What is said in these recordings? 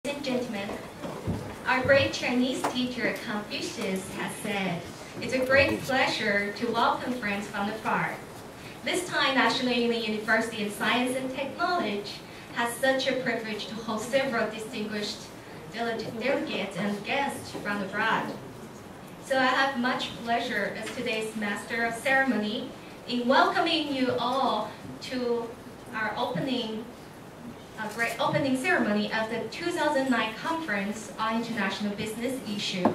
and gentlemen, our great Chinese teacher Confucius has said, "It's a great pleasure to welcome friends from afar." This time, National Union University in Science and Technology has such a privilege to host several distinguished delegates and guests from abroad. So I have much pleasure as today's Master of Ceremony in welcoming you all to our great opening ceremony of the 2009 Conference on International Business Issue.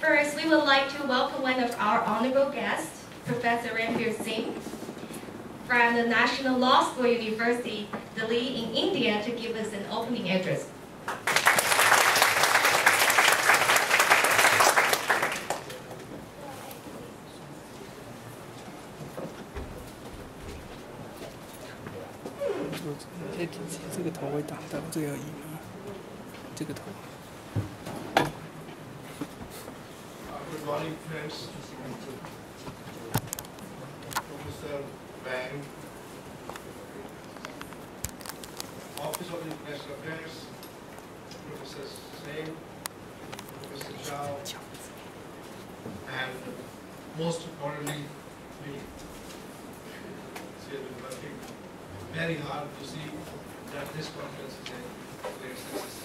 First, we would like to welcome one of our honorable guests, Professor Ranbir Singh, from the National Law School University, Delhi in India, to give us an opening address. Good morning, friends. Professor Wang, Office of International Affairs, Professor Singh, Professor Zhao, and most importantly, we have been working very hard to see that this conference is a great success.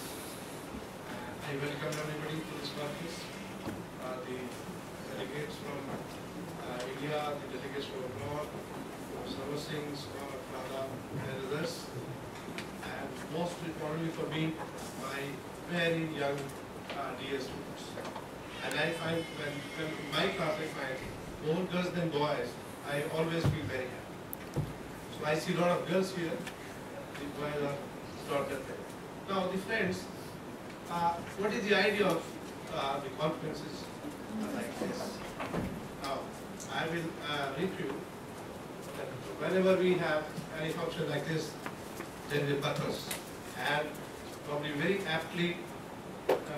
I welcome everybody to this conference. The delegates from India, the delegates from abroad, Sarwar Singh, Prada, and others. And most importantly for me, my very young dear students. And I find when my class I find more girls than boys, I always feel very happy. So I see a lot of girls here, the boys are not that way. Now the friends, what is the idea of the conferences like this? Now, I will review that whenever we have any function like this, there is a purpose. And probably very aptly,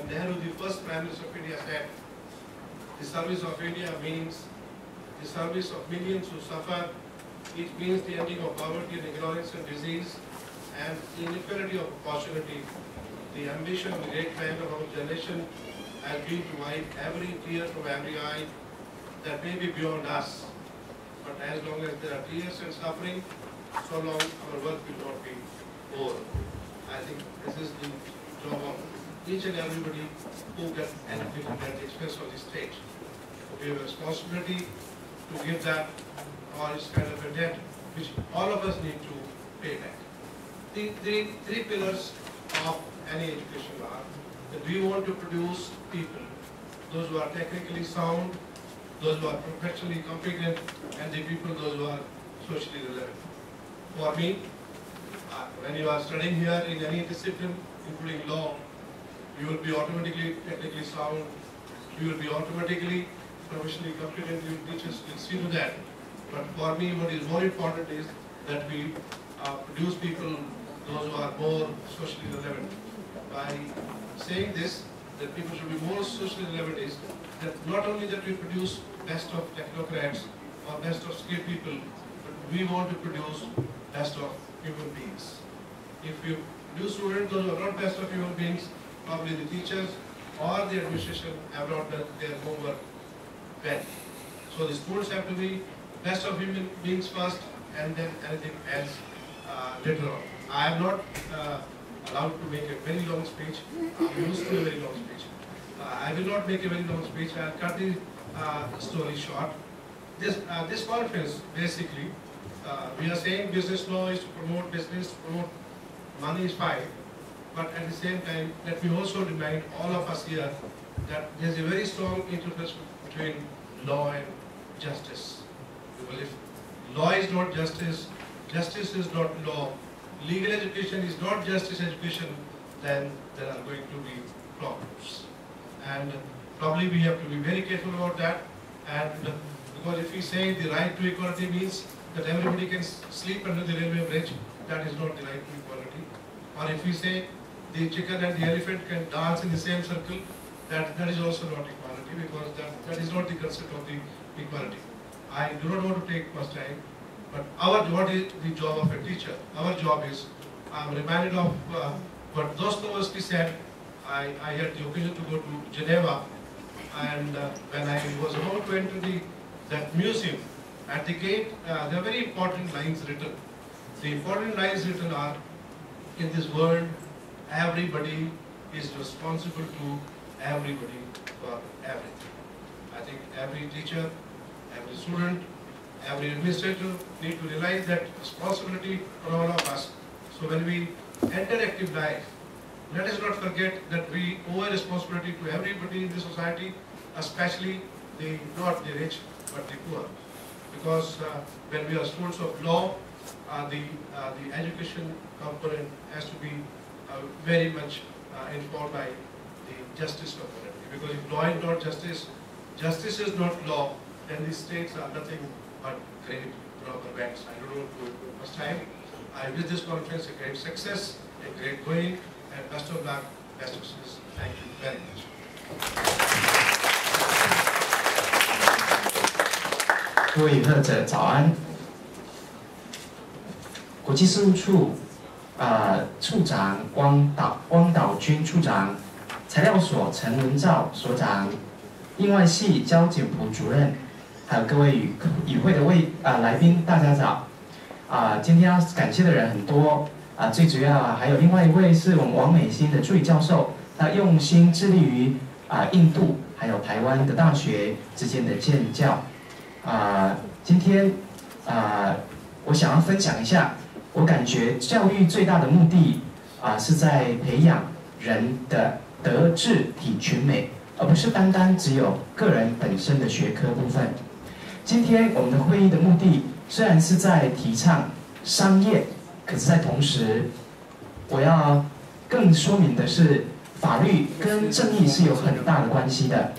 Nehru, the first Prime Minister of India, said, the service of India means the service of millions who suffer. It means the ending of poverty and ignorance and disease and inequality of opportunity. The ambition of the great man of our generation has been to wipe every tear from every eye that may be beyond us. But as long as there are tears and suffering, so long our work will not be over. I think this is the job of each and everybody who gets educated at the expense of the state. We have a responsibility to give that, or it's kind of a debt which all of us need to pay back. The three pillars of any education are that we want to produce people, those who are technically sound, those who are professionally competent, and the people those who are socially relevant. For me, when you are studying here in any discipline, including law, you will be automatically technically sound, you will be automatically professionally competent, your teachers will see to that. But for me, what is more important is that we produce people, those who are more socially relevant. By saying this, that people should be more socially relevant is that not only that we produce best of technocrats or best of skilled people, but we want to produce best of human beings. If you produce students those who are not best of human beings, probably the teachers or the administration have not done their homework well. So the students have to be best of human beings first, and then anything else later on. I am not allowed to make a very long speech. I'm used to a very long speech. I will not make a very long speech. I'll cut the story short. This conference, basically, we are saying business law is to promote business, to promote money is fine, but at the same time, let me also remind all of us here that there is a very strong interface between law and justice. Because if law is not justice, justice is not law, legal education is not justice education, then there are going to be problems. And probably we have to be very careful about that. And because if we say the right to equality means that everybody can sleep under the railway bridge, that is not the right to equality. Or if we say the chicken and the elephant can dance in the same circle, that is also not equality, because that is not the concept of the equality. I do not want to take much time, but what is the job of a teacher? Our job is, I'm reminded of But Dostoevsky said, I had the occasion to go to Geneva, and when I was about to enter that museum, at the gate, there are very important lines written. The important lines written are, in this world, everybody is responsible to everybody for everything. I think every teacher, every student, every administrator need to realize that responsibility for all of us. So when we enter active life, let us not forget that we owe a responsibility to everybody in the society, especially not the rich, but the poor. Because when we are students of law, the education component has to be very much informed by the justice component. Because if law is not justice, justice is not law, then the states are nothing but great rubber bands. I don't know too much time. I wish this conference a great success, a great going, and best of luck, best wishes. Thank you very much. 各位与会者早安。国际事务处处长汪岛军处长，材料所陈文照所长，印外系焦景璞主任，还有各位与会的来宾，大家早。今天要感谢的人很多最主要还有另外一位是我们王美心的助理教授，他用心致力于印度还有台湾的大学之间的建教。今天我想要分享一下，我感觉教育最大的目的是在培养人的德智体群美，而不是单单只有个人本身的学科部分。今天我们的会议的目的虽然是在提倡商业，可是在同时，我要更说明的是，法律跟正义是有很大的关系的。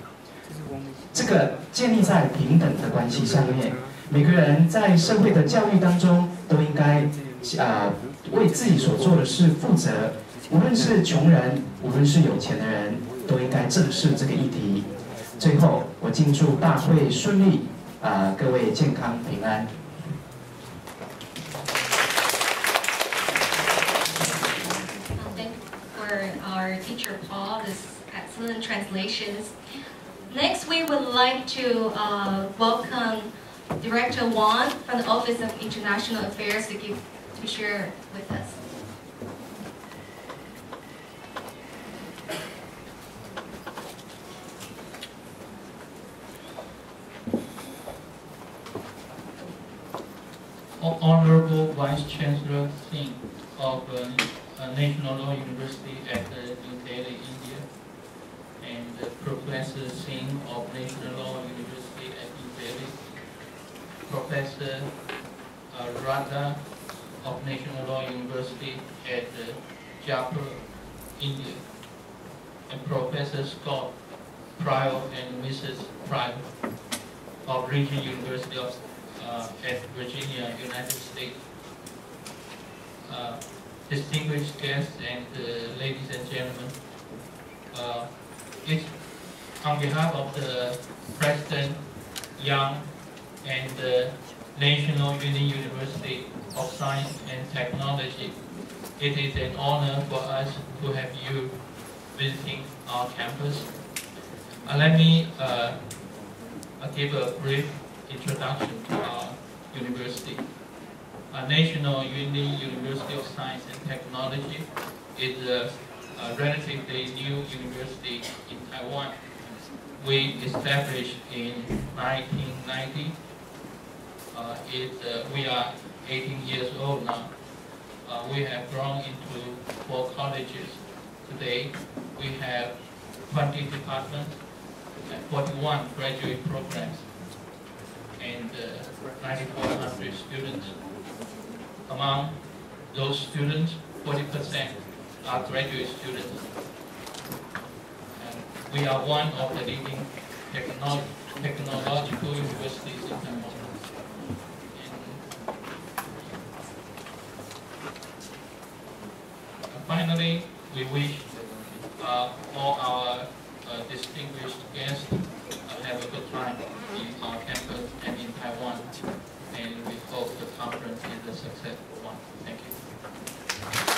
这个建立在平等的关系上面，每个人在社会的教育当中都应该为自己所做的事负责，无论是穷人，无论是有钱的人，都应该正视这个议题。最后，我敬祝大会顺利，各位健康平安。Thank for our teacher Paul, this excellent translations. Next, we would like to welcome Director Wang from the Office of International Affairs to share with us. Honorable Vice Chancellor Singh of National Law University at New Delhi, India, and Professor Singh of National Law University at New Delhi, Professor Radha of National Law University at Jaipur, India, and Professor Scott Pryor and Mrs. Pryor of Regent University of at Virginia, United States. Distinguished guests and ladies and gentlemen, it's on behalf of the President Young and the National Union University of Science and Technology, it is an honor for us to have you visiting our campus. Let me give a brief introduction to our university. National Union University of Science and Technology is a relatively new university in Taiwan. We established in 1990. We are 18 years old now. We have grown into 4 colleges. Today, we have 20 departments and 41 graduate programs and 9,400 students. Among those students, 40% are graduate students. And we are one of the leading technological universities in Taiwan. And finally, we wish all our distinguished guests have a good time in our campus and in Taiwan. And we hope the conference is a successful one. Thank you.